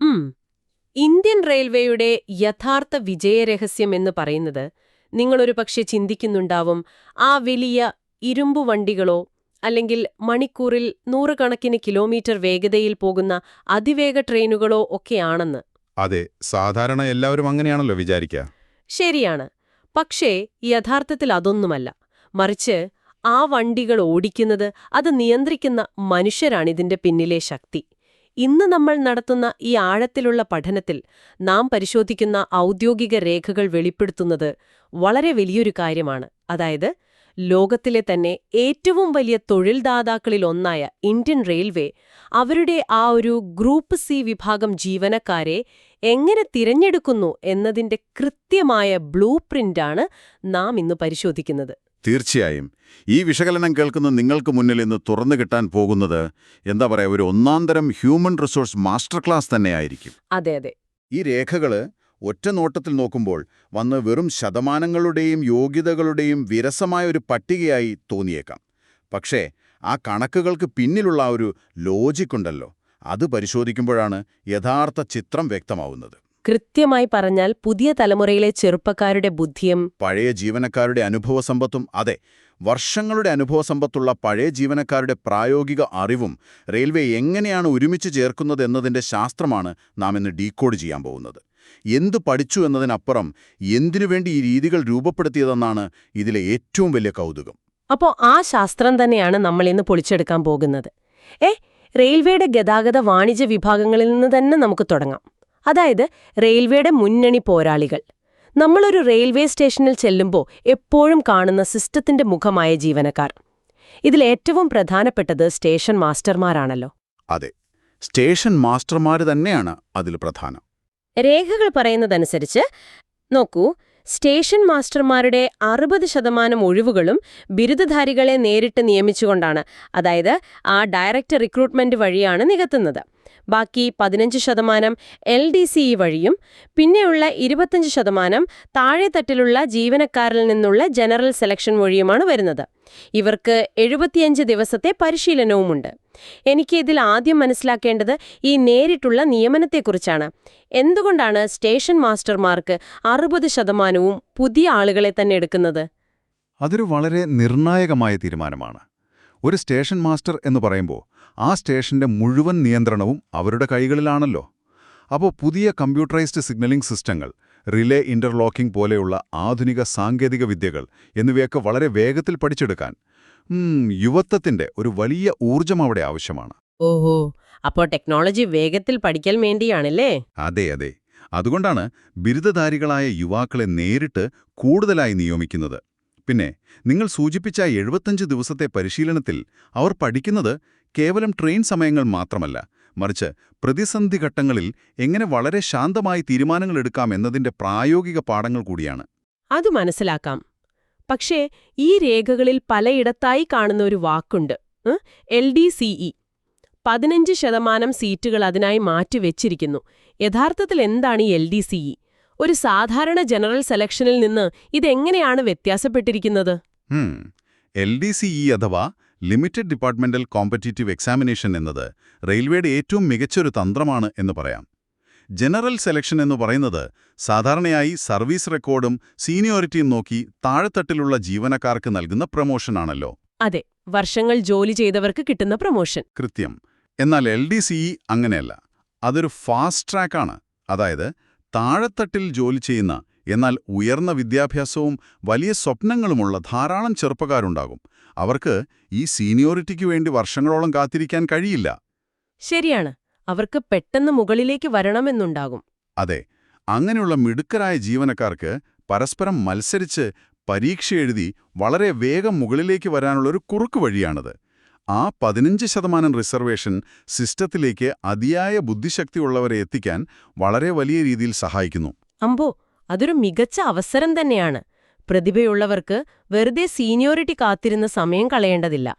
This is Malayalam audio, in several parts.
ഉം. ഇന്ത്യൻ റെയിൽവേയുടെ യഥാർത്ഥ വിജയരഹസ്യം എന്ന് പറയുന്നത് നിങ്ങളൊരു പക്ഷെ ചിന്തിക്കുന്നുണ്ടാവും, ആ വലിയ ഇരുമ്പു വണ്ടികളോ അല്ലെങ്കിൽ മണിക്കൂറിൽ നൂറുകണക്കിന് കിലോമീറ്റർ വേഗതയിൽ പോകുന്ന അതിവേഗ ട്രെയിനുകളോ ഒക്കെയാണെന്ന്. അതെ, സാധാരണ എല്ലാവരും അങ്ങനെയാണല്ലോ വിചാരിക്കുക. ശരിയാണ്. പക്ഷേ യഥാർത്ഥത്തിൽ അതൊന്നുമല്ല. മറിച്ച് ആ വണ്ടികൾ ഓടിക്കുന്നത്, അത് നിയന്ത്രിക്കുന്ന മനുഷ്യരാണിതിന്റെ പിന്നിലെ ശക്തി. ഇന്ന് നമ്മൾ നടത്തുന്ന ഈ ആഴത്തിലുള്ള പഠനത്തിൽ നാം പരിശോധിക്കുന്ന ഔദ്യോഗിക രേഖകൾ വെളിപ്പെടുത്തുന്നത് വളരെ വലിയൊരു കാര്യമാണ്. അതായത്, ലോകത്തിലെ തന്നെ ഏറ്റവും വലിയ തൊഴിൽദാതാക്കളിലൊന്നായ ഇന്ത്യൻ റെയിൽവേ അവരുടെ ആ ഒരു ഗ്രൂപ്പ് സി വിഭാഗം ജീവനക്കാരെ എങ്ങനെ തിരഞ്ഞെടുക്കുന്നു എന്നതിന്റെ കൃത്യമായ ബ്ലൂ പ്രിന്റാണ് നാം ഇന്ന് പരിശോധിക്കുന്നത്. തീർച്ചയായും ഈ വിശകലനം കേൾക്കുന്ന നിങ്ങൾക്ക് മുന്നിൽ ഇന്ന് തുറന്നു കിട്ടാൻ പോകുന്നത് എന്താ പറയുക, ഒരു ഒന്നാന്തരം ഹ്യൂമൻ റിസോഴ്സ് മാസ്റ്റർ ക്ലാസ് തന്നെയായിരിക്കും. അതെ അതെ. ഈ രേഖകള് ഒറ്റ നോട്ടത്തിൽ നോക്കുമ്പോൾ വന്ന് വെറും ശതമാനങ്ങളുടെയും യോഗ്യതകളുടെയും വിരസമായ ഒരു പട്ടികയായി തോന്നിയേക്കാം. പക്ഷേ ആ കണക്കുകൾക്ക് പിന്നിലുള്ള ഒരു ലോജിക്കുണ്ടല്ലോ, അത് പരിശോധിക്കുമ്പോഴാണ് യഥാർത്ഥ ചിത്രം വ്യക്തമാവുന്നത്. കൃത്യമായി പറഞ്ഞാൽ പുതിയ തലമുറയിലെ ചെറുപ്പക്കാരുടെ ബുദ്ധിയും പഴയ ജീവനക്കാരുടെ അനുഭവസമ്പത്തും, അതെ, വർഷങ്ങളുടെ അനുഭവസമ്പത്തുള്ള പഴയ ജീവനക്കാരുടെ പ്രായോഗിക അറിവും റെയിൽവേ എങ്ങനെയാണ് ഒരുമിച്ച് ചേർക്കുന്നത് എന്നതിൻ്റെ ശാസ്ത്രമാണ് നാം ഇന്ന് ഡീകോഡ് ചെയ്യാൻ പോകുന്നത്. എന്തു പഠിച്ചു എന്നതിനപ്പുറം എന്തിനുവേണ്ടി ഈ രീതികൾ രൂപപ്പെടുത്തിയതെന്നാണ് ഇതിലെ ഏറ്റവും വലിയ കൗതുകം. അപ്പോൾ ആ ശാസ്ത്രം തന്നെയാണ് നമ്മൾ ഇന്ന് പൊളിച്ചെടുക്കാൻ പോകുന്നത്. റെയിൽവേയുടെ ഗതാഗത വാണിജ്യ വിഭാഗങ്ങളിൽ നിന്ന് തന്നെ നമുക്ക് തുടങ്ങാം. അതായത് റെയിൽവേയുടെ മുന്നണി പോരാളികൾ. നമ്മളൊരു റെയിൽവേ സ്റ്റേഷനിൽ ചെല്ലുമ്പോൾ എപ്പോഴും കാണുന്ന സിസ്റ്റത്തിന്റെ മുഖമായ ജീവനക്കാർ. ഇതിലേറ്റവും പ്രധാനപ്പെട്ടത് സ്റ്റേഷൻ മാസ്റ്റർമാരാണല്ലോ. അതെ, സ്റ്റേഷൻ മാസ്റ്റർമാർ തന്നെയാണ് അതിൽ പ്രധാനം. രേഖകൾ പറയുന്നതനുസരിച്ച് നോക്കൂ, സ്റ്റേഷൻ മാസ്റ്റർമാരുടെ 60% ഒഴിവുകളും ബിരുദധാരികളെ നേരിട്ട് നിയമിച്ചുകൊണ്ടാണ്, അതായത് ആ ഡയറക്റ്റ് റിക്രൂട്ട്മെന്റ് വഴിയാണ് നികത്തുന്നത്. ബാക്കി 15% LDCE വഴിയും പിന്നെയുള്ള 25% താഴെത്തട്ടിലുള്ള ജീവനക്കാരിൽ നിന്നുള്ള ജനറൽ സെലക്ഷൻ വഴിയുമാണ് വരുന്നത്. ഇവർക്ക് 75 ദിവസത്തെ പരിശീലനവുമുണ്ട്. എനിക്ക് ഇതിൽ ആദ്യം മനസ്സിലാക്കേണ്ടത് ഈ നേരിട്ടുള്ള നിയമനത്തെക്കുറിച്ചാണ്. എന്തുകൊണ്ടാണ് സ്റ്റേഷൻ മാസ്റ്റർമാർക്ക് 60%വും പുതിയ ആളുകളെ തന്നെ എടുക്കുന്നത്? അതൊരു വളരെ നിർണായകമായ തീരുമാനമാണ്. ഒരു സ്റ്റേഷൻ മാസ്റ്റർ എന്ന് പറയുമ്പോൾ ആ സ്റ്റേഷന്റെ മുഴുവൻ നിയന്ത്രണവും അവരുടെ കൈകളിലാണല്ലോ. അപ്പോൾ പുതിയ കമ്പ്യൂട്ടറൈസ്ഡ് സിഗ്നലിംഗ് സിസ്റ്റങ്ങൾ, റിലേ ഇന്റർലോക്കിംഗ് പോലെയുള്ള ആധുനിക സാങ്കേതിക വിദ്യകൾ എന്നിവയൊക്കെ വളരെ വേഗത്തിൽ പഠിച്ചെടുക്കാൻ യുവത്വത്തിന്റെ ഒരു വലിയ ഊർജം അവിടെ ആവശ്യമാണ്. ഓഹോ, അപ്പോൾ ടെക്നോളജി വേഗത്തിൽ പഠിക്കാൻ വേണ്ടിയാണല്ലേ? അതെ അതെ. അതുകൊണ്ടാണ് ബിരുദധാരികളായ യുവാക്കളെ നേരിട്ട് കൂടുതലായി നിയമിക്കുന്നത്. പിന്നെ നിങ്ങൾ സൂചിപ്പിച്ച 75 ദിവസത്തെ പരിശീലനത്തിൽ അവർ പഠിക്കുന്നത് കേവലം ട്രെയിൻ സമയങ്ങൾ മാത്രമല്ല, മറിച്ച് പ്രതിസന്ധി ഘട്ടങ്ങളിൽ എങ്ങനെ വളരെ ശാന്തമായി തീരുമാനങ്ങളെടുക്കാം എന്നതിന്റെ പ്രായോഗിക പാഠങ്ങൾ കൂടിയാണ്. അത് മനസ്സിലാക്കാം. പക്ഷേ ഈ രേഖകളിൽ പലയിടത്തായി കാണുന്ന ഒരു വാക്കുണ്ട്, LDCE. 15% സീറ്റുകൾ അതിനായി മാറ്റിവെച്ചിരിക്കുന്നു. യഥാർത്ഥത്തിൽ എന്താണ് ഈ LDCE? ഒരു സാധാരണ ജനറൽ സെലക്ഷനിൽ നിന്ന് ഇതെങ്ങനെയാണ് വ്യത്യാസപ്പെട്ടിരിക്കുന്നത്? LDCE അഥവാ ലിമിറ്റഡ് ഡിപ്പാർട്ട്മെന്റൽ കോമ്പറ്റീറ്റീവ് എക്സാമിനേഷൻ എന്നത് റെയിൽവേയുടെ ഏറ്റവും മികച്ചൊരു തന്ത്രമാണ് എന്ന് പറയാം. ജനറൽ സെലക്ഷൻ എന്ന് പറയുന്നത് സാധാരണയായി സർവീസ് റെക്കോർഡും സീനിയോറിറ്റിയും നോക്കി താഴെത്തട്ടിലുള്ള ജീവനക്കാർക്ക് നൽകുന്ന പ്രമോഷനാണല്ലോ. അതെ, വർഷങ്ങൾ ജോലി ചെയ്തവർക്ക് കിട്ടുന്ന പ്രമോഷൻ. കൃത്യം. എന്നാൽ LDCE അങ്ങനെയല്ല. അതൊരു ഫാസ്റ്റ് ട്രാക്കാണ്. അതായത് താഴെത്തട്ടിൽ ജോലി ചെയ്യുന്ന, എന്നാൽ ഉയർന്ന വിദ്യാഭ്യാസവും വലിയ സ്വപ്നങ്ങളുമുള്ള ധാരാളം ചെറുപ്പക്കാരുണ്ടാകും. അവർക്ക് ഈ സീനിയോറിറ്റിക്ക് വേണ്ടി വർഷങ്ങളോളം കാത്തിരിക്കാൻ കഴിയില്ല. ശരിയാണ്, അവർക്ക് പെട്ടെന്ന് മുകളിലേക്ക് വരണമെന്നുണ്ടാകും. അതെ, അങ്ങനെയുള്ള മിടുക്കരായ ജീവനക്കാർക്ക് പരസ്പരം മത്സരിച്ച് പരീക്ഷ എഴുതി വളരെ വേഗം മുകളിലേക്ക് വരാനുള്ളൊരു കുറുക്കു വഴിയാണത്. ആ 15% റിസർവേഷൻ സിസ്റ്റത്തിലേക്ക് അതിയായ ബുദ്ധിശക്തിയുള്ളവരെ എത്തിക്കാൻ വളരെ വലിയ രീതിയിൽ സഹായിക്കുന്നു. അമ്പോ, അതൊരു മികച്ച അവസരം തന്നെയാണ്. പ്രതിഭയുള്ളവർക്ക് വെറുതെ സീനിയോറിറ്റി കാത്തിരുന്ന സമയം കളയേണ്ടതില്ല.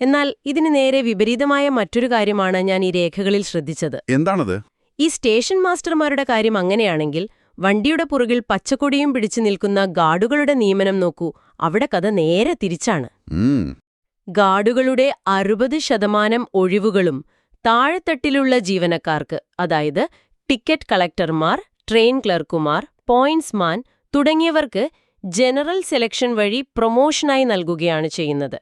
എന്നാൽ ഇതിന് നേരെ വിപരീതമായ മറ്റൊരു കാര്യമാണ് ഞാൻ ഈ രേഖകളിൽ ശ്രദ്ധിച്ചത്. എന്താണത്? ഈ സ്റ്റേഷൻ മാസ്റ്റർമാരുടെ കാര്യം അങ്ങനെയാണെങ്കിൽ വണ്ടിയുടെ പുറകിൽ പച്ചക്കൊടിയും പിടിച്ചു നിൽക്കുന്ന ഗാർഡുകളുടെ നിയമനം നോക്കൂ. അവിടെ കഥ നേരെ തിരിച്ചാണ്. ഗാർഡുകളുടെ 60% ഒഴിവുകളും താഴെത്തട്ടിലുള്ള ജീവനക്കാർക്ക്, അതായത് ടിക്കറ്റ് കളക്ടർമാർ, ട്രെയിൻ ക്ലർക്കുമാർ, പോയിന്റ്സ്മാൻ തുടങ്ങിയവർക്ക് ജനറൽ സെലക്ഷൻ വഴി പ്രൊമോഷനായി നൽകുകയാണ് ചെയ്യുന്നത്.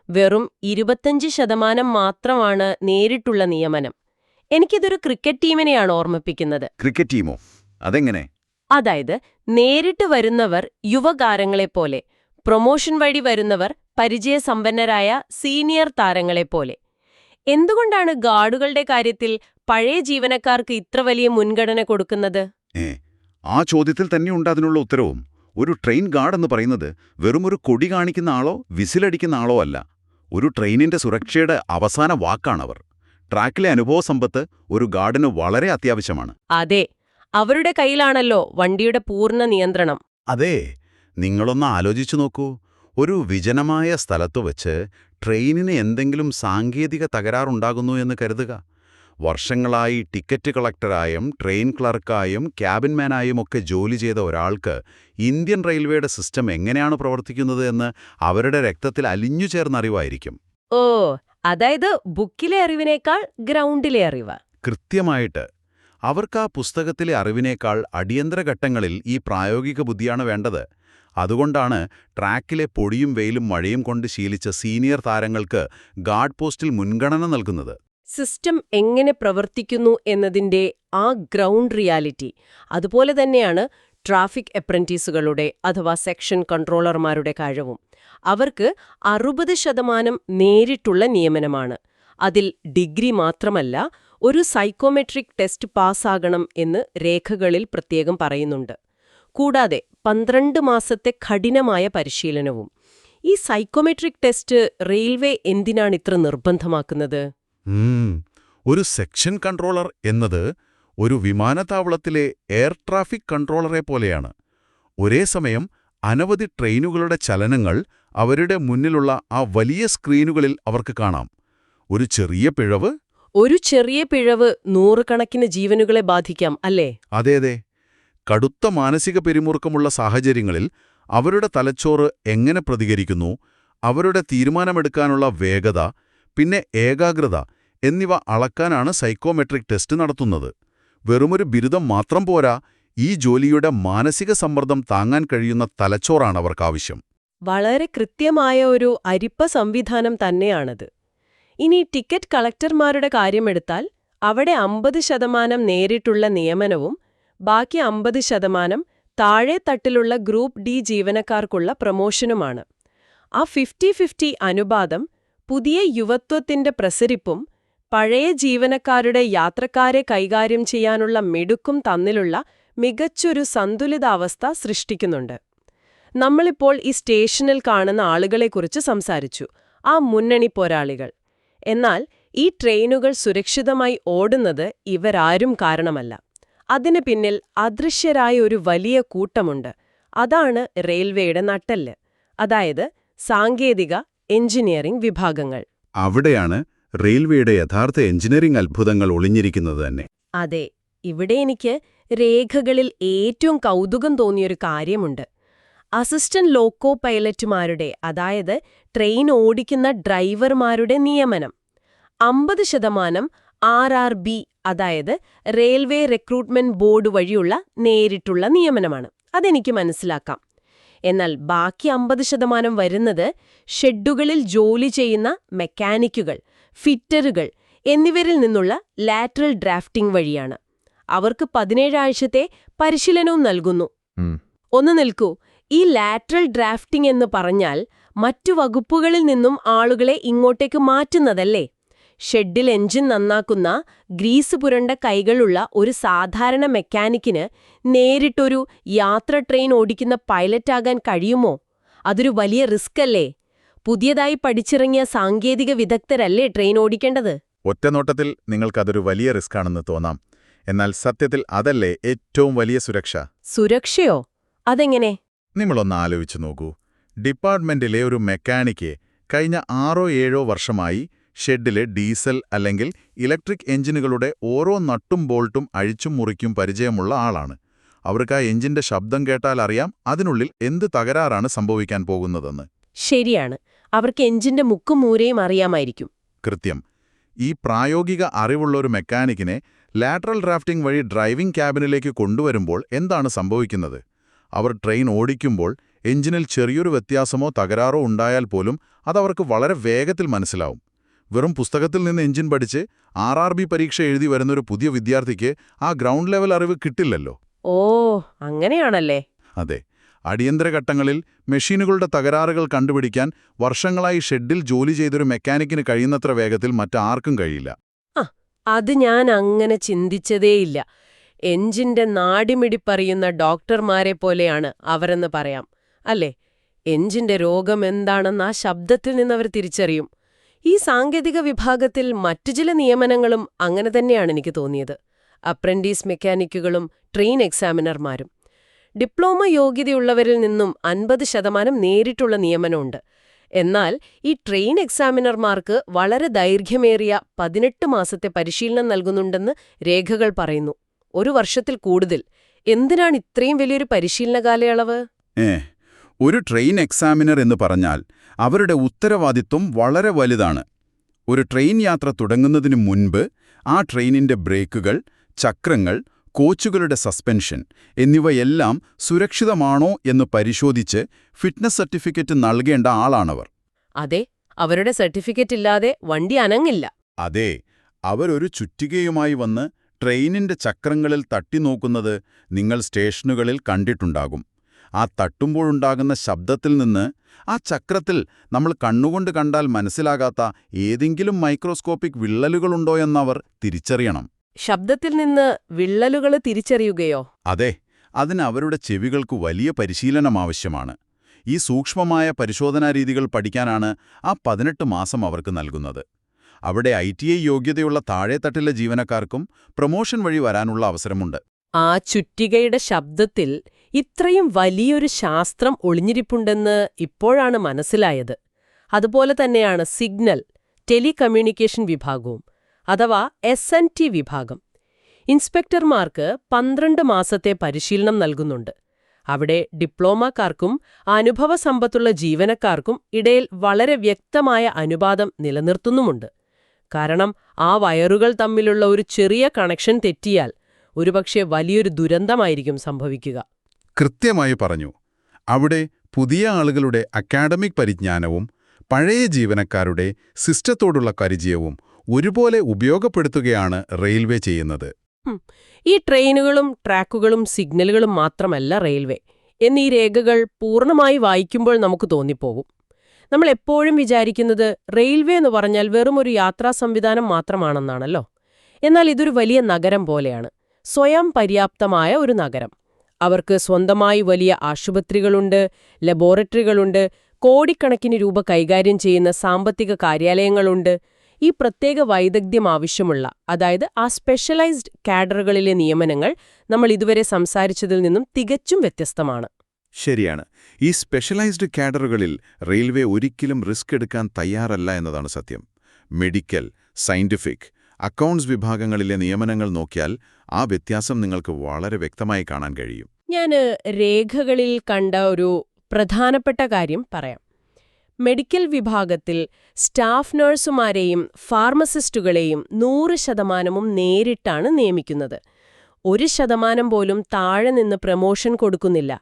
വെറും 25% മാത്രമാണ് നേരിട്ടുള്ള നിയമനം. എനിക്കിതൊരു ക്രിക്കറ്റ് ടീമിനെയാണ് ഓർമ്മിപ്പിക്കുന്നത്. ക്രിക്കറ്റ് ടീമോ? അതെങ്ങനെ? അതായത് നേരിട്ട് വരുന്നവർ യുവതാരങ്ങളെപ്പോലെ, പ്രൊമോഷൻ വഴി വരുന്നവർ പരിചയസമ്പന്നരായ സീനിയർ താരങ്ങളെപ്പോലെ. എന്തുകൊണ്ടാണ് ഗാർഡുകളുടെ കാര്യത്തിൽ പഴയ ജീവനക്കാർക്ക് ഇത്ര വലിയ മുൻഗണന കൊടുക്കുന്നത്? ആ ചോദ്യത്തിൽ തന്നെയുണ്ട് അതിനുള്ള ഉത്തരവും. ഒരു ട്രെയിൻ ഗാർഡ് എന്ന് പറയുന്നത് വെറുമൊരു കൊടി കാണിക്കുന്ന ആളോ വിസിലടിക്കുന്ന ആളോ അല്ല. ഒരു ട്രെയിനിന്റെ സുരക്ഷയുടെ അവസാന വാക്കാണവർ. ട്രാക്കിലെ അനുഭവസമ്പത്ത് ഒരു ഗാർഡിന് വളരെ അത്യാവശ്യമാണ്. അതെ, അവരുടെ കയ്യിലാണല്ലോ വണ്ടിയുടെ പൂർണ്ണ നിയന്ത്രണം. അതെ, നിങ്ങളൊന്ന് ആലോചിച്ചു നോക്കൂ. ഒരു വിജനമായ സ്ഥലത്തു വച്ച് ട്രെയിനിന് എന്തെങ്കിലും സാങ്കേതിക തകരാറുണ്ടാകുന്നു എന്ന് കരുതുക. വർഷങ്ങളായി ടിക്കറ്റ് കളക്ടറായും ട്രെയിൻ ക്ലർക്കായും ക്യാബിൻമാനായും ഒക്കെ ജോലി ചെയ്ത ഒരാൾക്ക് ഇന്ത്യൻ റെയിൽവേയുടെ സിസ്റ്റം എങ്ങനെയാണ് പ്രവർത്തിക്കുന്നത് എന്ന് അവരുടെ രക്തത്തിൽ അലിഞ്ഞു ചേർന്ന അറിവായിരിക്കും. ഓ, അതായത് ബുക്കിലെ അറിവിനേക്കാൾ ഗ്രൗണ്ടിലെ അറിവ്. കൃത്യമായിട്ട്. അവർക്ക് ആ പുസ്തകത്തിലെ അറിവിനേക്കാൾ അടിയന്തര ഘട്ടങ്ങളിൽ ഈ പ്രായോഗിക ബുദ്ധിയാണ് വേണ്ടത്. അതുകൊണ്ടാണ് ട്രാക്കിലെ പൊടിയും വെയിലും മഴയും കൊണ്ട് ശീലിച്ച സീനിയർ താരങ്ങൾക്ക് ഗാർഡ് പോസ്റ്റിൽ മുൻഗണന നൽകുന്നത്. സിസ്റ്റം എങ്ങനെ പ്രവർത്തിക്കുന്നു എന്നതിന്റെ ആ ഗ്രൗണ്ട് റിയാലിറ്റി. അതുപോലെ തന്നെയാണ് ട്രാഫിക് അപ്രന്റീസുകളുടെ അഥവാ സെക്ഷൻ കൺട്രോളർമാരുടെ കഴിവും. അവർക്ക് 60% നേരിട്ടുള്ള നിയമനമാണ്. അതിൽ ഡിഗ്രി മാത്രമല്ല, ഒരു സൈക്കോമെട്രിക് ടെസ്റ്റ് പാസ്സാകണം എന്ന് രേഖകളിൽ പ്രത്യേകം പറയുന്നുണ്ട്. കൂടാതെ 12 മാസത്തെ കഠിനമായ പരിശീലനവും. ഈ സൈക്കോമെട്രിക് ടെസ്റ്റ് റെയിൽവേ എന്തിനാണ് ഇത്ര നിർബന്ധമാക്കുന്നത്? ഒരു സെക്ഷൻ കൺട്രോളർ എന്നത് ഒരു വിമാനത്താവളത്തിലെ എയർ ട്രാഫിക് കൺട്രോളറെ പോലെയാണ്. ഒരേ സമയം അനവധി ട്രെയിനുകളുടെ ചലനങ്ങൾ അവരുടെ മുന്നിലുള്ള ആ വലിയ സ്ക്രീനുകളിൽ അവർക്ക് കാണാം. ഒരു ചെറിയ പിഴവ് നൂറുകണക്കിന് ജീവനുകളെ ബാധിക്കാം, അല്ലേ? അതെ. കടുത്ത മാനസിക പിരിമുറുക്കമുള്ള സാഹചര്യങ്ങളിൽ അവരുടെ തലച്ചോറ് എങ്ങനെ പ്രതികരിക്കുന്നു, അവരുടെ തീരുമാനമെടുക്കാനുള്ള വേഗത, പിന്നെ ഏകാഗ്രത എന്നിവ അളക്കാനാണ് സൈക്കോമെട്രിക് ടെസ്റ്റ് നടത്തുന്നത്. വെറുമൊരു ബിരുദം മാത്രം പോരാ, ഈ ജോലിയുടെ മാനസിക സമ്മർദ്ദം താങ്ങാൻ കഴിയുന്ന തലച്ചോറാണ് അവർക്കാവശ്യം. വളരെ കൃത്യമായ ഒരു അരിപ്പ സംവിധാനം തന്നെയാണത്. ഇനി ടിക്കറ്റ് കളക്ടർമാരുടെ കാര്യമെടുത്താൽ അവിടെ 50% നേരിട്ടുള്ള നിയമനവും ബാക്കി 50% താഴെ തട്ടിലുള്ള ഗ്രൂപ്പ് ഡി ജീവനക്കാർക്കുള്ള പ്രമോഷനുമാണ്. ആ 50-50 അനുപാതം പുതിയ യുവത്വത്തിന്റെ പ്രസരിപ്പും പഴയ ജീവനക്കാരുടെ യാത്രക്കാരെ കൈകാര്യം ചെയ്യാനുള്ള മിടുക്കും തമ്മിലുള്ള മികച്ചൊരു സന്തുലിതാവസ്ഥ സൃഷ്ടിക്കുന്നുണ്ട്. നമ്മളിപ്പോൾ ഈ സ്റ്റേഷനിൽ കാണുന്ന ആളുകളെക്കുറിച്ച് സംസാരിച്ചു, ആ മുന്നണി പോരാളികൾ. എന്നാൽ ഈ ട്രെയിനുകൾ സുരക്ഷിതമായി ഓടുന്നത് ഇവരാരും കാരണമല്ല. അതിന് പിന്നിൽ അദൃശ്യരായ ഒരു വലിയ കൂട്ടമുണ്ട്. അതാണ് റെയിൽവേയുടെ നട്ടെല്ല്. അതായത് സാങ്കേതിക എഞ്ചിനീയറിംഗ് വിഭാഗങ്ങൾ. അവിടെയാണ് റെയിൽവേയുടെ യഥാർത്ഥ എഞ്ചിനീയറിംഗ് അത്ഭുതങ്ങൾ ഒളിഞ്ഞിരിക്കുന്നത് തന്നെ. അതെ, ഇവിടെ എനിക്ക് രേഖകളിൽ ഏറ്റവും കൗതുകം തോന്നിയൊരു കാര്യമുണ്ട്. അസിസ്റ്റന്റ് ലോക്കോ പൈലറ്റുമാരുടെ, അതായത് ട്രെയിൻ ഓടിക്കുന്ന ഡ്രൈവർമാരുടെ നിയമനം 50% RRB, അതായത് റെയിൽവേ റിക്രൂട്ട്മെന്റ് ബോർഡ് വഴിയുള്ള നേരിട്ടുള്ള നിയമനമാണ്. അതെനിക്ക് മനസ്സിലാക്കാം. എന്നാൽ ബാക്കി 50% വരുന്നത് ഷെഡുകളിൽ ജോലി ചെയ്യുന്ന മെക്കാനിക്കുകൾ, ഫിറ്ററുകൾ എന്നിവരിൽ നിന്നുള്ള ലാറ്ററൽ ഡ്രാഫ്റ്റിംഗ് വഴിയാണ്. അവർക്ക് 17 ആഴ്ചത്തെ പരിശീലനവും നൽകുന്നു. ഒന്ന് നിൽക്കൂ, ഈ ലാറ്ററൽ ഡ്രാഫ്റ്റിംഗ് എന്ന് പറഞ്ഞാൽ മറ്റു വകുപ്പുകളിൽ നിന്നും ആളുകളെ ഇങ്ങോട്ടേക്ക് മാറ്റുന്നതല്ലേ? ഷെഡിൽ എഞ്ചിൻ നന്നാക്കുന്ന ഗ്രീസ് പുരണ്ട കൈകളുള്ള ഒരു സാധാരണ മെക്കാനിക്കിന് നേരിട്ടൊരു യാത്ര ട്രെയിൻ ഓടിക്കുന്ന പൈലറ്റാകാൻ കഴിയുമോ? അതൊരു വലിയ റിസ്ക് അല്ലേ? പുതിയതായി പഠിച്ചിറങ്ങിയ സാങ്കേതിക വിദഗ്ധരല്ലേ ട്രെയിൻ ഓടിക്കേണ്ടത്? ഒറ്റനോട്ടത്തിൽ നിങ്ങൾക്കതൊരു വലിയ റിസ്ക്കാണെന്ന് തോന്നാം. എന്നാൽ സത്യത്തിൽ അതല്ലേ ഏറ്റവും വലിയ സുരക്ഷ? സുരക്ഷയോ? അതെങ്ങനെ? നിങ്ങളൊന്ന് ആലോചിച്ചു നോക്കൂ. ഡിപ്പാർട്ട്മെന്റിലെ ഒരു മെക്കാനിക്ക് കഴിഞ്ഞ 6-7 വർഷമായി ഷെഡിലെ ഡീസൽ അല്ലെങ്കിൽ ഇലക്ട്രിക് എഞ്ചിനുകളുടെ ഓരോ നട്ടും ബോൾട്ടും അഴിച്ചും മുറിക്കും പരിചയമുള്ള ആളാണ്. അവർക്ക് ആ എഞ്ചിന്റെ ശബ്ദം കേട്ടാൽ അറിയാം അതിനുള്ളിൽ എന്ത് തകരാറാണ് സംഭവിക്കാൻ പോകുന്നതെന്ന്. ശരിയാണ്, അവർക്ക് എഞ്ചിന്റെ മുക്കും മൂരയും അറിയാമായിരിക്കും. കൃത്യം. ഈ പ്രായോഗിക അറിവുള്ള ഒരു മെക്കാനിക്കിനെ ലാറ്ററൽ ഡ്രാഫ്റ്റിംഗ് വഴി ഡ്രൈവിംഗ് ക്യാബിനിലേക്ക് കൊണ്ടുവരുമ്പോൾ എന്താണ് സംഭവിക്കുന്നത്? അവർ ട്രെയിൻ ഓടിക്കുമ്പോൾ എഞ്ചിനിൽ ചെറിയൊരു വ്യത്യാസമോ തകരാറോ ഉണ്ടായാൽ പോലും അതവർക്ക് വളരെ വേഗത്തിൽ മനസ്സിലാവും. വെറും പുസ്തകത്തിൽ നിന്ന് എഞ്ചിൻ പഠിച്ച് RRB പരീക്ഷ എഴുതി വരുന്നൊരു പുതിയ വിദ്യാർത്ഥിക്ക് ആ ഗ്രൗണ്ട് ലെവൽ അറിവ് കിട്ടില്ലല്ലോ. ഓ, അങ്ങനെയാണല്ലേ? അതെ. അടിയന്തര ഘട്ടങ്ങളിൽ മെഷീനുകളുടെ തകരാറുകൾ കണ്ടുപിടിക്കാൻ വർഷങ്ങളായി ഷെഡിൽ ജോലി ചെയ്തൊരു മെക്കാനിക്കിന് കഴിയുന്നത്ര വേഗത്തിൽ മറ്റാർക്കും കഴിയില്ല. അത് ഞാൻ അങ്ങനെ ചിന്തിച്ചതേയില്ല. എഞ്ചിന്റെ നാഡിമിടിപ്പറിയുന്ന ഡോക്ടർമാരെ പോലെയാണ് അവരെന്ന് പറയാം, അല്ലേ? എഞ്ചിന്റെ രോഗം എന്താണെന്ന് ആ ശബ്ദത്തിൽ നിന്നവർ തിരിച്ചറിയും. ഈ സാങ്കേതിക വിഭാഗത്തിൽ മറ്റു ചില നിയമനങ്ങളും അങ്ങനെ തന്നെയാണ് എനിക്ക് തോന്നിയത്. അപ്രന്റീസ് മെക്കാനിക്കുകളും ട്രെയിൻ എക്സാമിനർമാരും. ഡിപ്ലോമ യോഗ്യതയുള്ളവരിൽ നിന്നും 50% നേരിട്ടുള്ള നിയമനമുണ്ട്. എന്നാൽ ഈ ട്രെയിൻ എക്സാമിനർമാർക്ക് വളരെ ദൈർഘ്യമേറിയ 18 മാസത്തെ പരിശീലനം നൽകുന്നുണ്ടെന്ന് രേഖകൾ പറയുന്നു. 1 വർഷത്തിൽ കൂടുതൽ. എന്തിനാണ് ഇത്രയും വലിയൊരു പരിശീലന കാലയളവ്? ഒരു ട്രെയിൻ എക്സാമിനർ എന്ന് പറഞ്ഞാൽ അവരുടെ ഉത്തരവാദിത്വം വളരെ വലുതാണ്. ഒരു ട്രെയിൻ യാത്ര തുടങ്ങുന്നതിന് മുൻപ് ആ ട്രെയിനിന്റെ ബ്രേക്കുകൾ, ചക്രങ്ങൾ, കോച്ചുകളുടെ സസ്പെൻഷൻ എന്നിവയെല്ലാം സുരക്ഷിതമാണോ എന്ന് പരിശോധിച്ച് ഫിറ്റ്നസ് സർട്ടിഫിക്കറ്റ് നൽകേണ്ട ആളാണവർ. അതെ, അവരുടെ സർട്ടിഫിക്കറ്റ് ഇല്ലാതെ വണ്ടി അനങ്ങില്ല. അതെ, അവരൊരു ചുറ്റികയുമായി വന്ന് ട്രെയിനിന്റെ ചക്രങ്ങളിൽ തട്ടിനോക്കുന്നത് നിങ്ങൾ സ്റ്റേഷനുകളിൽ കണ്ടിട്ടുണ്ടാകും. ആ തട്ടുമ്പോഴുണ്ടാകുന്ന ശബ്ദത്തിൽ നിന്ന് ആ ചക്രത്തിൽ നമ്മൾ കണ്ണുകൊണ്ട് കണ്ടാൽ മനസ്സിലാകാത്ത ഏതെങ്കിലും മൈക്രോസ്കോപ്പിക് വിള്ളലുകളുണ്ടോയെന്നവർ തിരിച്ചറിയണം. ശബ്ദത്തിൽ നിന്ന് വിള്ളലുകൾ തിരിച്ചറിയുകയോ? അതെ, അതിന് അവരുടെ ചെവികൾക്ക് വലിയ പരിശീലനം ആവശ്യമാണ്. ഈ സൂക്ഷ്മമായ പരിശോധനാരീതികൾ പഠിക്കാനാണ് ആ 18 മാസം അവർക്ക് നൽകുന്നത്. അവിടെ ITI യോഗ്യതയുള്ള താഴെത്തട്ടിലെ ജീവനക്കാർക്കും പ്രൊമോഷൻ വഴി വരാനുള്ള അവസരമുണ്ട്. ആ ചുറ്റികയുടെ ശബ്ദത്തിൽ ഇത്രയും വലിയൊരു ശാസ്ത്രം ഒളിഞ്ഞിരിപ്പുണ്ടെന്ന് ഇപ്പോഴാണ് മനസ്സിലായത്. അതുപോലെ തന്നെയാണ് സിഗ്നൽ, ടെലികമ്മ്യൂണിക്കേഷൻ വിഭാഗവും, അഥവാ SNT വിഭാഗം. ഇൻസ്പെക്ടർമാർക്ക് 12 മാസത്തെ പരിശീലനം നൽകുന്നുണ്ട്. അവിടെ ഡിപ്ലോമക്കാർക്കും അനുഭവസമ്പത്തുള്ള ജീവനക്കാർക്കും ഇടയിൽ വളരെ വ്യക്തമായ അനുപാതം നിലനിർത്തുന്നുമുണ്ട്. കാരണം ആ വയറുകൾ തമ്മിലുള്ള ഒരു ചെറിയ കണക്ഷൻ തെറ്റിയാൽ ഒരുപക്ഷെ വലിയൊരു ദുരന്തമായിരിക്കും സംഭവിക്കുക. കൃത്യമായി പറഞ്ഞു. അവിടെ പുതിയ ആളുകളുടെ അക്കാഡമിക് പരിജ്ഞാനവും പഴയ ജീവനക്കാരുടെ സിസ്റ്റത്തോടുള്ള പരിചയവും ഒരുപോലെ ഉപയോഗപ്പെടുത്തുകയാണ് റെയിൽവേ ചെയ്യുന്നത്. ഈ ട്രെയിനുകളും ട്രാക്കുകളും സിഗ്നലുകളും മാത്രമല്ല റെയിൽവേ എന്നീ രേഖകൾ പൂർണ്ണമായി വായിക്കുമ്പോൾ നമുക്ക് തോന്നിപ്പോകും. നമ്മൾ എപ്പോഴും വിചാരിക്കുന്നത് റെയിൽവേ എന്ന് പറഞ്ഞാൽ വെറും ഒരു യാത്രാ സംവിധാനം മാത്രമാണെന്നാണല്ലോ. എന്നാൽ ഇതൊരു വലിയ നഗരം പോലെയാണ്, സ്വയം പര്യാപ്തമായ ഒരു നഗരം. അവർക്ക് സ്വന്തമായി വലിയ ആശുപത്രികളുണ്ട്, ലബോറട്ടറികളുണ്ട്, കോടിക്കണക്കിന് രൂപ കൈകാര്യം ചെയ്യുന്ന സാമ്പത്തിക കാര്യാലയങ്ങളുണ്ട്. ഈ പ്രത്യേക വൈദഗ്ധ്യം ആവശ്യമുള്ള, അതായത് ആ സ്പെഷ്യലൈസ്ഡ് കാഡറുകളിലെ നിയമനങ്ങൾ നമ്മൾ ഇതുവരെ സംസാരിച്ചതിൽ നിന്നും തികച്ചും വ്യത്യസ്തമാണ്. ശരിയാണ്. ഈ സ്പെഷ്യലൈസ്ഡ് കാഡറുകളിൽ റെയിൽവേ ഒരിക്കലും റിസ്ക് എടുക്കാൻ തയ്യാറല്ല എന്നതാണ് സത്യം. മെഡിക്കൽ, സയന്റിഫിക്, അക്കൗണ്ട്സ് വിഭാഗങ്ങളിലെ നിയമനങ്ങൾ നോക്കിയാൽ ആ വ്യത്യാസം നിങ്ങൾക്ക് വളരെ വ്യക്തമായി കാണാൻ കഴിയും. ഞാൻ രേഖകളിൽ കണ്ട ഒരു പ്രധാനപ്പെട്ട കാര്യം പറയാം. മെഡിക്കൽ വിഭാഗത്തിൽ സ്റ്റാഫ് നഴ്സുമാരെയും ഫാർമസിസ്റ്റുകളെയും 100% നേരിട്ടാണ് നിയമിക്കുന്നത്. 1% പോലും താഴെ നിന്ന് പ്രമോഷൻ കൊടുക്കുന്നില്ല.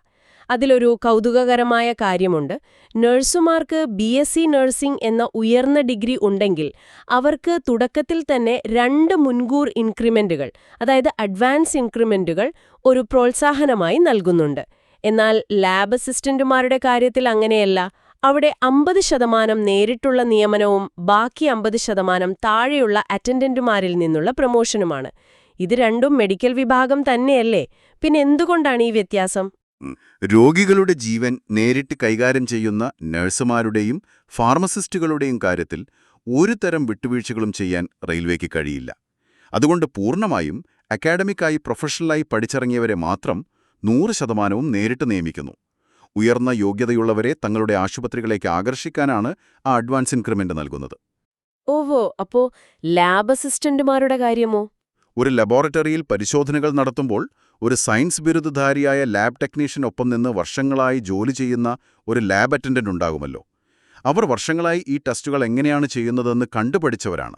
അതിലൊരു കൗതുകകരമായ കാര്യമുണ്ട്. നഴ്സുമാർക്ക് BSc നഴ്സിംഗ് എന്ന ഉയർന്ന ഡിഗ്രി ഉണ്ടെങ്കിൽ അവർക്ക് തുടക്കത്തിൽ തന്നെ 2 മുൻകൂർ ഇൻക്രിമെന്റുകൾ, അതായത് അഡ്വാൻസ് ഇൻക്രിമെന്റുകൾ ഒരു പ്രോത്സാഹനമായി നൽകുന്നുണ്ട്. എന്നാൽ ലാബ് അസിസ്റ്റന്റുമാരുടെ കാര്യത്തിൽ അങ്ങനെയല്ല. അവിടെ 50% നേരിട്ടുള്ള നിയമനവും ബാക്കി 50% താഴെയുള്ള അറ്റൻഡന്റുമാരിൽ നിന്നുള്ള പ്രമോഷനുമാണ്. ഇത് രണ്ടും മെഡിക്കൽ വിഭാഗം തന്നെയല്ലേ? പിന്നെ എന്തുകൊണ്ടാണ് ഈ വ്യത്യാസം? രോഗികളുടെ ജീവൻ നേരിട്ട് കൈകാര്യം ചെയ്യുന്ന നഴ്സുമാരുടെയും ഫാർമസിസ്റ്റുകളുടെയും കാര്യത്തിൽ ഒരു തരം വിട്ടുവീഴ്ചകളും ചെയ്യാൻ റെയിൽവേക്ക് കഴിയില്ല. അതുകൊണ്ട് പൂർണ്ണമായും അക്കാഡമിക്കായി പ്രൊഫഷണലായി പഠിച്ചിറങ്ങിയവരെ മാത്രം 100% നേരിട്ട് നിയമിക്കുന്നു. ഉയർന്ന യോഗ്യതയുള്ളവരെ തങ്ങളുടെ ആശുപത്രികളിലേക്ക് ആകർഷിക്കാനാണ് ആ അഡ്വാൻസ് ഇൻക്രിമെന്റ് നൽകുന്നത്. ഓവോ, അപ്പോ ലാബ് അസിസ്റ്റന്റുമാരുടെ കാര്യമോ? ഒരു ലബോറട്ടറിയിൽ പരിശോധനകൾ നടത്തുമ്പോൾ ഒരു സയൻസ് ബിരുദധാരിയായ ലാബ് ടെക്നീഷ്യനൊപ്പം നിന്ന് വർഷങ്ങളായി ജോലി ചെയ്യുന്ന ഒരു ലാബ് അറ്റൻഡന്റ് ഉണ്ടാകുമല്ലോ. അവർ വർഷങ്ങളായി ഈ ടെസ്റ്റുകൾ എങ്ങനെയാണ് ചെയ്യുന്നതെന്ന് കണ്ടുപഠിച്ചവരാണ്.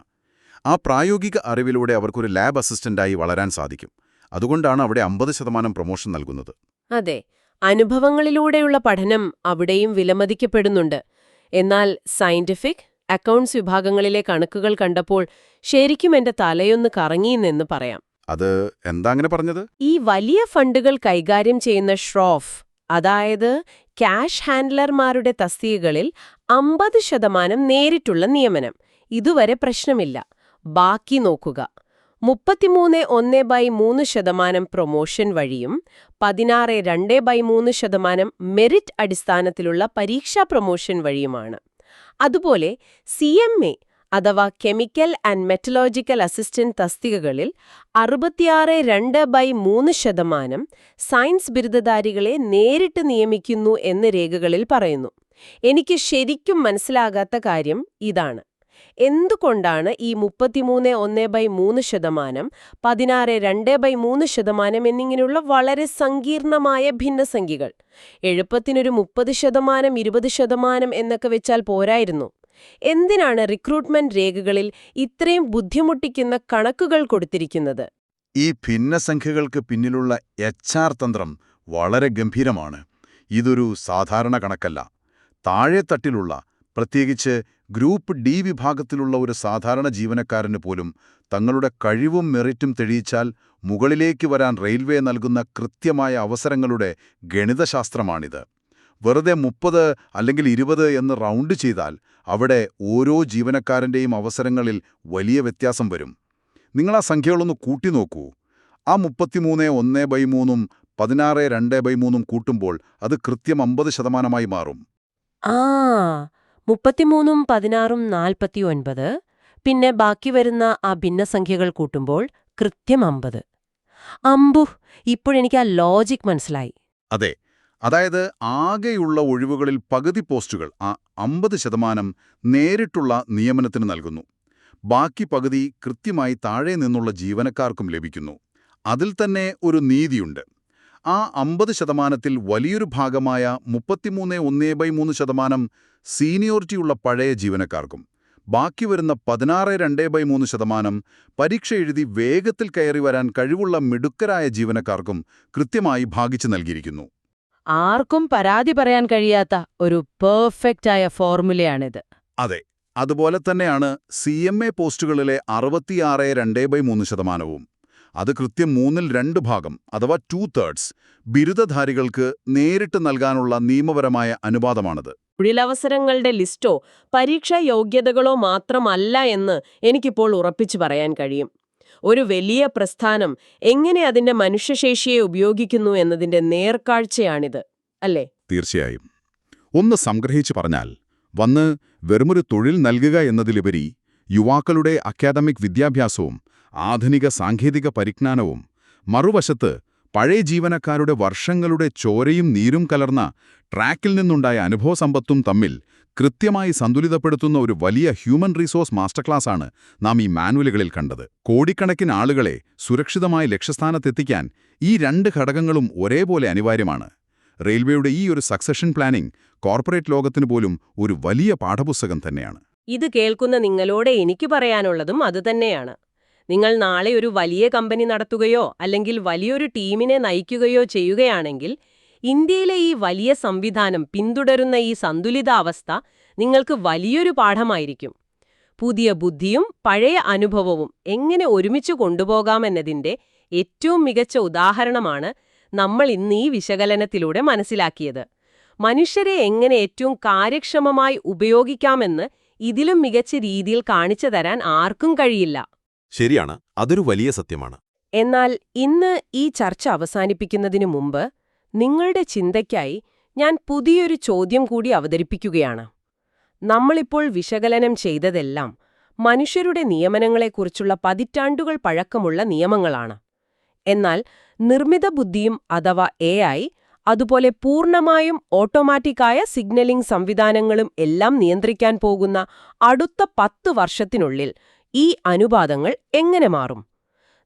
ആ പ്രായോഗിക അറിവിലൂടെ അവർക്കൊരു ലാബ് അസിസ്റ്റന്റായി വളരാൻ സാധിക്കും. അതുകൊണ്ടാണ് അവിടെ 50% പ്രൊമോഷൻ നൽകുന്നത്. അതെ, അനുഭവങ്ങളിലൂടെയുള്ള പഠനം അവിടെയും വിലമതിക്കപ്പെടുന്നുണ്ട്. എന്നാൽ സയന്റിഫിക്, അക്കൗണ്ട്സ് വിഭാഗങ്ങളിലെ കണക്കുകൾ കണ്ടപ്പോൾ ശരിക്കും എന്റെ തലയൊന്ന് കറങ്ങിയെന്ന് പറയാം. അത് എന്താ അങ്ങനെ പറഞ്ഞത്? ഈ വലിയ ഫണ്ടുകൾ കൈകാര്യം ചെയ്യുന്ന ഷ്രോഫ്, അതായത് ക്യാഷ് ഹാൻഡ്ലർമാരുടെ തസ്തികകളിൽ 50% നേരിട്ടുള്ള നിയമനം ഇതുവരെ പ്രശ്നമില്ല. ബാക്കി നോക്കുക. 33.1/3% പ്രൊമോഷൻ വഴിയും 16.2/3% മെറിറ്റ് അടിസ്ഥാനത്തിലുള്ള പരീക്ഷാ പ്രൊമോഷൻ വഴിയുമാണ്. അതുപോലെ CMA അഥവാ കെമിക്കൽ ആൻഡ് മെറ്റലോജിക്കൽ അസിസ്റ്റന്റ് തസ്തികകളിൽ 66.2/3% സയൻസ് ബിരുദധാരികളെ നേരിട്ട് നിയമിക്കുന്നു എന്ന് രേഖകളിൽ പറയുന്നു. എനിക്ക് ശരിക്കും മനസ്സിലാകാത്ത കാര്യം ഇതാണ്. എന്തുകൊണ്ടാണ് ഈ 33.1/3%, 16.2/3% എന്നിങ്ങനെയുള്ള വളരെ സങ്കീർണമായ ഭിന്നസംഖ്യകൾ? എളുപ്പത്തിനൊരു 30%, 20% എന്നൊക്കെ വെച്ചാൽ പോരായിരുന്നു? എന്തിനാണ് റിക്രൂട്ട്മെന്റ് രേഖകളിൽ ഇത്രയും ബുദ്ധിമുട്ടിക്കുന്ന കണക്കുകൾ കൊടുത്തിരിക്കുന്നത്? ഈ ഭിന്നസംഖ്യകൾക്ക് പിന്നിലുള്ള HR തന്ത്രം വളരെ ഗംഭീരമാണ്. ഇതൊരു സാധാരണ കണക്കല്ല. താഴെത്തട്ടിലുള്ള, പ്രത്യേകിച്ച് ഗ്രൂപ്പ് D വിഭാഗത്തിലുള്ള ഒരു സാധാരണ ജീവനക്കാരന് പോലും തങ്ങളുടെ കഴിവും മെറിറ്റും തെളിയിച്ചാൽ മുകളിലേക്ക് വരാൻ റെയിൽവേ നൽകുന്ന കൃത്യമായ അവസരങ്ങളുടെ ഗണിതശാസ്ത്രമാണിത്. വെറുതെ 30 അല്ലെങ്കിൽ 20 എന്ന് റൗണ്ട് ചെയ്താൽ അവിടെ ഓരോ ജീവനക്കാരൻ്റെയും അവസരങ്ങളിൽ വലിയ വ്യത്യാസം വരും. നിങ്ങൾ ആ സംഖ്യകളൊന്ന് കൂട്ടിനോക്കൂ. ആ 33.1/3 16.2/3 കൂട്ടുമ്പോൾ അത് കൃത്യം 50% മാറും. 33ഉം 16ഉം 49. പിന്നെ ബാക്കി വരുന്ന ആ ഭിന്നസംഖ്യകൾ കൂട്ടുമ്പോൾ കൃത്യം 50. അമ്പു, ഇപ്പോഴെനിക്ക് ആ ലോജിക് മനസ്സിലായി. അതെ, അതായത് ആകെയുള്ള ഒഴിവുകളിൽ പകുതി പോസ്റ്റുകൾ, ആ 50%, നേരിട്ടുള്ള നിയമനത്തിന് നൽകുന്നു. ബാക്കി പകുതി കൃത്യമായി താഴെ നിന്നുള്ള ജീവനക്കാർക്കും ലഭിക്കുന്നു. അതിൽ തന്നെ ഒരു നീതിയുണ്ട്. ആ 50%-ൽ വലിയൊരു ഭാഗമായ 33.1/3% സീനിയോറിറ്റിയുള്ള പഴയ ജീവനക്കാർക്കും, ബാക്കി വരുന്ന 16.2/3% പരീക്ഷ എഴുതി വേഗത്തിൽ കയറി വരാൻ കഴിവുള്ള മിടുക്കരായ ജീവനക്കാർക്കും കൃത്യമായി ഭാഗിച്ചു നൽകിയിരിക്കുന്നു. ആർക്കും പരാതി പറയാൻ കഴിയാത്ത ഒരു പെർഫെക്റ്റായ ഫോർമുലയാണിത്. അതെ, അതുപോലെ തന്നെയാണ് CMA പോസ്റ്റുകളിലെ 66.2/3%. അത് കൃത്യം 2/3 അഥവാ 2/3 ബിരുദധാരികൾക്ക് നേരിട്ട് നൽകാനുള്ള നിയമപരമായ അനുവാദമാണത്. തൊഴിലവസരങ്ങളുടെ ലിസ്റ്റോ പരീക്ഷാ യോഗ്യതകളോ മാത്രമല്ല എന്ന് എനിക്കിപ്പോൾ ഉറപ്പിച്ചു പറയാൻ കഴിയും. ഒരു വലിയ പ്രസ്ഥാനം എങ്ങനെ അതിന്റെ മനുഷ്യശേഷിയെ ഉപയോഗിക്കുന്നു എന്നതിന്റെ നേർക്കാഴ്ചയാണിത്, അല്ലേ? തീർച്ചയായും. ഒന്ന് സംഗ്രഹിച്ചു പറഞ്ഞാൽ, വന്ന് വെറുമൊരു തൊഴിൽ നൽകുക എന്നതിലുപരി യുവാക്കളുടെ അക്കാദമിക് വിദ്യാഭ്യാസവും ആധുനിക സാങ്കേതിക പരിജ്ഞാനവും, മറുവശത്ത് പഴയ ജീവനക്കാരുടെ വർഷങ്ങളുടെ ചോരയും നീരും കലർന്ന ട്രാക്കിൽ നിന്നുണ്ടായ അനുഭവസമ്പത്തും തമ്മിൽ കൃത്യമായി സന്തുലിതപ്പെടുത്തുന്ന ഒരു വലിയ ഹ്യൂമൻ റിസോഴ്സ് മാസ്റ്റർ ക്ലാസ്സാണ് നാം ഈ മാനുവലുകളിൽ കണ്ടത്. കോടിക്കണക്കിന് ആളുകളെ സുരക്ഷിതമായി ലക്ഷ്യസ്ഥാനത്തെത്തിക്കാൻ ഈ 2 ഘടകങ്ങളും ഒരേപോലെ അനിവാര്യമാണ്. റെയിൽവേയുടെ ഈ ഒരു സക്സഷൻ പ്ലാനിംഗ് കോർപ്പറേറ്റ് ലോകത്തിന് പോലും ഒരു വലിയ പാഠപുസ്തകം തന്നെയാണ്. ഇത് കേൾക്കുന്ന നിങ്ങളോട് എനിക്ക് പറയാനുള്ളതും അതുതന്നെയാണ്. നിങ്ങൾ നാളെ ഒരു വലിയ കമ്പനി നടത്തുകയോ അല്ലെങ്കിൽ വലിയൊരു ടീമിനെ നയിക്കുകയോ ചെയ്യുകയാണെങ്കിൽ ഇന്ത്യയിലെ ഈ വലിയ സംവിധാനം പിന്തുടരുന്ന ഈ സന്തുലിതാവസ്ഥ നിങ്ങൾക്ക് വലിയൊരു പാഠമായിരിക്കും. പുതിയ ബുദ്ധിയും പഴയ അനുഭവവും എങ്ങനെ ഒരുമിച്ച് കൊണ്ടുപോകാമെന്നതിന്റെ ഏറ്റവും മികച്ച ഉദാഹരണമാണ് നമ്മൾ ഇന്ന് ഈ വിശകലനത്തിലൂടെ മനസ്സിലാക്കിയത്. മനുഷ്യരെ എങ്ങനെ ഏറ്റവും കാര്യക്ഷമമായി ഉപയോഗിക്കാമെന്ന് ഇതിലും മികച്ച രീതിയിൽ കാണിച്ചു തരാൻ ആർക്കും കഴിയില്ല. ശരിയാണ്, അതൊരു വലിയ സത്യമാണ്. എന്നാൽ ഇന്ന് ഈ ചർച്ച അവസാനിപ്പിക്കുന്നതിനു മുമ്പ് നിങ്ങളുടെ ചിന്തയ്ക്കായി ഞാൻ പുതിയൊരു ചോദ്യം കൂടി അവതരിപ്പിക്കുകയാണ്. നമ്മളിപ്പോൾ വിശകലനം ചെയ്തതെല്ലാം മനുഷ്യരുടെ നിയമനങ്ങളെക്കുറിച്ചുള്ള പതിറ്റാണ്ടുകൾ പഴക്കമുള്ള നിയമങ്ങളാണ്. എന്നാൽ നിർമ്മിത ബുദ്ധിയും അഥവാ AI, അതുപോലെ പൂർണ്ണമായും ഓട്ടോമാറ്റിക്കായ സിഗ്നലിംഗ് സംവിധാനങ്ങളും എല്ലാം നിയന്ത്രിക്കാൻ പോകുന്ന അടുത്ത 10 വർഷത്തിനുള്ളിൽ ഈ അനുപാതങ്ങൾ എങ്ങനെ മാറും?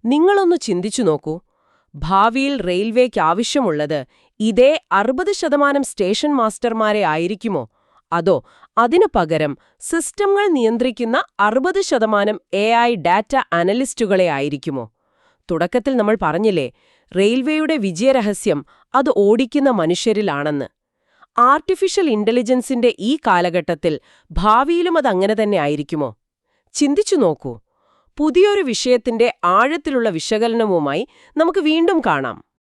നിങ്ങളൊന്ന് ചിന്തിച്ചു നോക്കൂ. ഭാവിയിൽ റെയിൽവേക്ക് ആവശ്യമുള്ളത് ഇതേ 60% സ്റ്റേഷൻ മാസ്റ്റർമാരെ ആയിരിക്കുമോ? അതോ അതിനു പകരം സിസ്റ്റങ്ങൾ നിയന്ത്രിക്കുന്ന 60% AI ഡാറ്റ അനലിസ്റ്റുകളെ ആയിരിക്കുമോ? തുടക്കത്തിൽ നമ്മൾ പറഞ്ഞില്ലേ, റെയിൽവേയുടെ വിജയരഹസ്യം അത് ഓടിക്കുന്ന മനുഷ്യരിലാണെന്ന്. ആർട്ടിഫിഷ്യൽ ഇന്റലിജൻസിന്റെ ഈ കാലഘട്ടത്തിൽ ഭാവിയിലും അതങ്ങനെ തന്നെ ആയിരിക്കുമോ? ചിന്തിച്ചു നോക്കൂ. പുതിയൊരു വിഷയത്തിന്റെ ആഴത്തിലുള്ള വിശകലനവുമായി നമുക്ക് വീണ്ടും കാണാം.